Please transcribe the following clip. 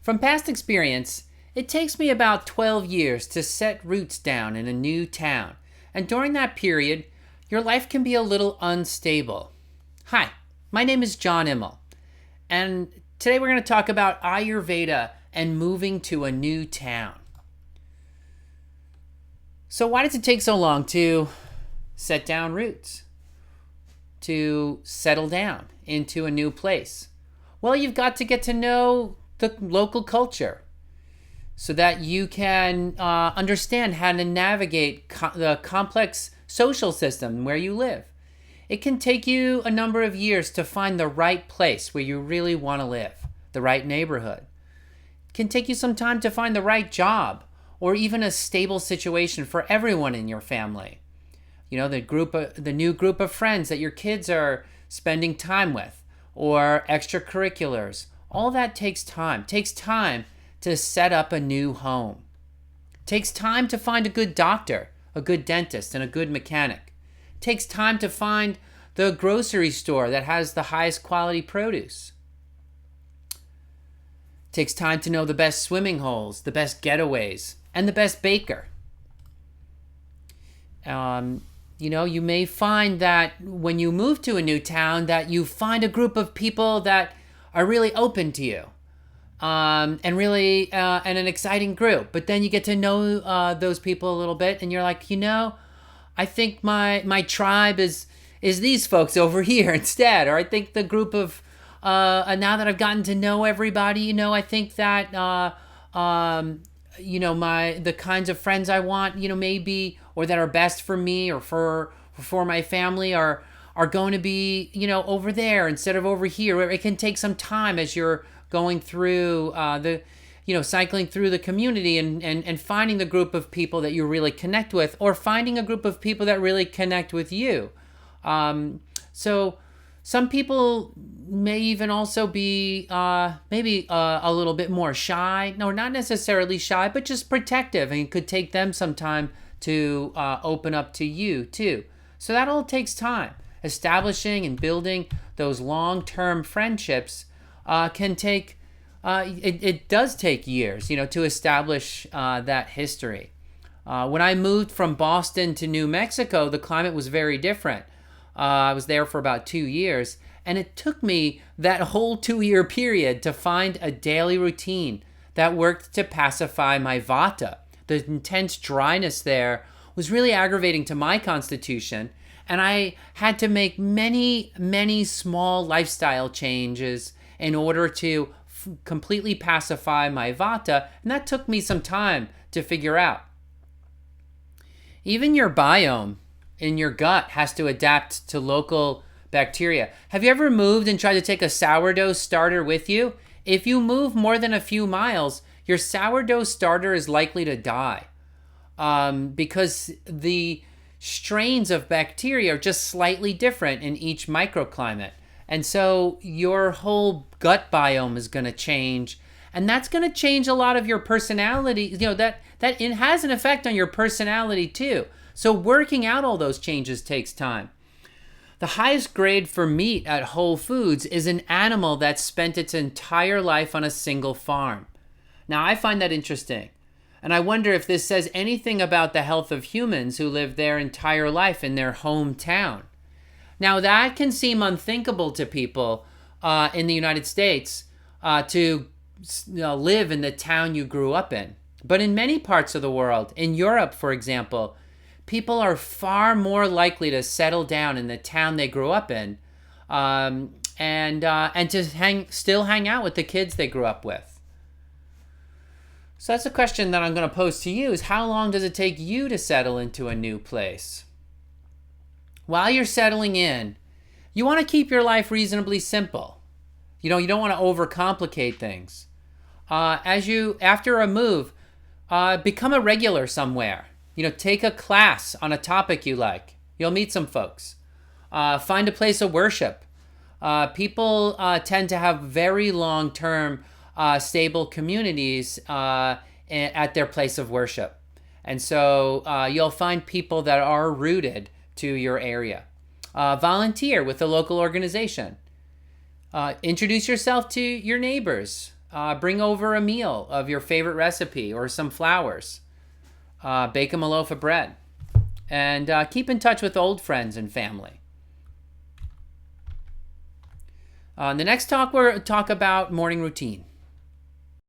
From past experience, it takes me about 12 years to set roots down in a new town, and during that period, your life can be a little unstable. Hi, my name is John Immel, and today we're going to talk about Ayurveda and moving to a new town. So why does it take so long to set down roots, to settle down into a new place? Well, you've got to get to know the local culture so that you can understand how to navigate the complex social system where you live. It can take you a number of years to find the right place where you really want to live, the right neighborhood. It can take you some time to find the right job or even a stable situation for everyone in your family. You know, the new group of friends that your kids are spending time with, or extracurriculars. All that takes time. It takes time to set up a new home. It takes time to find a good doctor, a good dentist, and a good mechanic. It takes time to find the grocery store that has the highest quality produce. It takes time to know the best swimming holes, the best getaways, and the best baker. You may find that when you move to a new town that you find a group of people that are really open to you, and an exciting group. But then you get to know those people a little bit, and you're like, I think my tribe is these folks over here instead, or I think the group of now that I've gotten to know everybody, I think that the kinds of friends I want, maybe, or that are best for me or for my family are going to be, over there instead of over here. It can take some time as you're going through cycling through the community and finding the group of people that you really connect with, or finding a group of people that really connect with you. So some people may even also be maybe a little bit more shy. No, not necessarily shy, but just protective, and it could take them some time to open up to you too. So that all takes time. Establishing and building those long-term friendships can take, it does take years, to establish that history. When I moved from Boston to New Mexico, the climate was very different. I was there for about 2 years, and it took me that whole 2-year period to find a daily routine that worked to pacify my vata. The intense dryness there was really aggravating to my constitution, and I had to make many, many small lifestyle changes in order to completely pacify my vata, and that took me some time to figure out. Even your biome in your gut has to adapt to local bacteria. Have you ever moved and tried to take a sourdough starter with you? If you move more than a few miles, your sourdough starter is likely to die because the strains of bacteria are just slightly different in each microclimate. And so your whole gut biome is going to change, and that's going to change a lot of your personality. That it has an effect on your personality too. So working out all those changes takes time. The highest grade for meat at Whole Foods is an animal that spent its entire life on a single farm. Now, I find that interesting, and I wonder if this says anything about the health of humans who live their entire life in their hometown. Now, that can seem unthinkable to people in the United States to live in the town you grew up in. But in many parts of the world, in Europe, for example, people are far more likely to settle down in the town they grew up in, and to still hang out with the kids they grew up with. So that's a question that I'm going to pose to you: is how long does it take you to settle into a new place? While you're settling in, you want to keep your life reasonably simple. You don't want to overcomplicate things. After a move, become a regular somewhere. Take a class on a topic you like. You'll meet some folks. Find a place of worship. People tend to have very long-term, stable communities at their place of worship. And so you'll find people that are rooted to your area. Volunteer with a local organization. Introduce yourself to your neighbors. Bring over a meal of your favorite recipe or some flowers. Bake them a loaf of bread. And keep in touch with old friends and family. The next talk, we'll talk about morning routine.